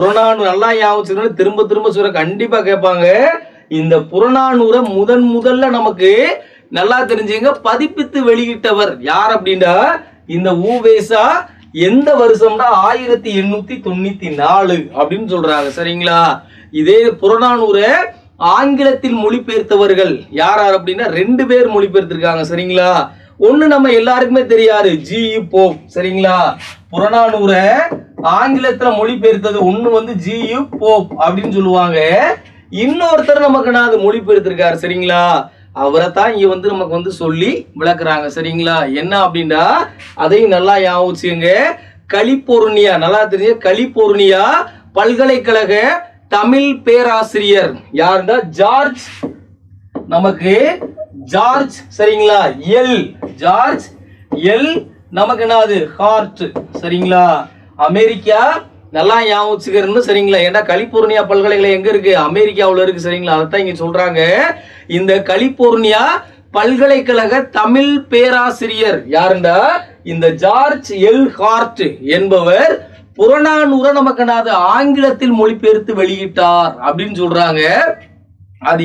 புறநானூறு நல்லா ஞாபகம் திரும்ப திரும்ப சொல்ற கண்டிப்பா கேட்பாங்க. இந்த புறநானூரை முதல்ல நமக்கு நல்லா தெரிஞ்சுங்க பதிப்பித்து வெளியிட்டவர் யார் அப்படின்னா இந்த உ.வே.சா. எந்த வருஷம்னா 1894 அப்படின்னு சொல்றாங்க. சரிங்களா? இதே புறநானூரை ஆங்கிலத்தில் மொழிபெயர்த்தவர்கள் யார் அப்படின்னா 2 பேர் மொழிபெயர்த்திருக்காங்க. சரிங்களா? ஒண்ணு நம்ம எல்லாருக்குமே தெரியாது, ஜி.யு. போப். சரிங்களா? புறநானூரை ஆங்கிலத்துல மொழிபெயர்த்தது ஒண்ணு ஜி.யு. போப் அப்படின்னு சொல்லுவாங்க. இன்னொருத்தர் நமக்கு நான் அது மொழிபெயர்த்திருக்காரு. சரிங்களா? அவரை தான் இங்க நமக்கு சொல்லி விளக்குறாங்க. சரிங்களா? என்ன அப்படின்னா அதையும் நல்லா ஞாபகம் வச்சுங்க. கலிபோர்னியா, நல்லா தெரிஞ்ச கலிபோர்னியா பல்கலைக்கழக தமிழ் பேராசிரியர் யாருன்னா ஜார்ஜ், நமக்கு ஜார்ஜ். சரிங்களா? ஜார்ஜ் எல் நமக்கு என்னது ஹார்ட். சரிங்களா? அமெரிக்கா நல்லா ஞாபகம் வச்சுக்கிறது. சரிங்களா? ஏன்னா கலிபோர்னியா பல்கலைக்கழகம் எங்க இருக்கு? அமெரிக்காவில் இருக்கு. சரிங்களா? அதான் இங்க சொல்றாங்க. இந்த கலிபோர்னியா பல்கலைக்கழக தமிழ் பேராசிரியர் யாருண்டா இந்த ஜார்ஜ் எல் ஹார்ட் என்பவர் புறநானூரை நமக்கு ஆங்கிலத்தில் மொழிபெயர்த்து வெளியிட்டார் அப்படின்னு சொல்றாங்க. அது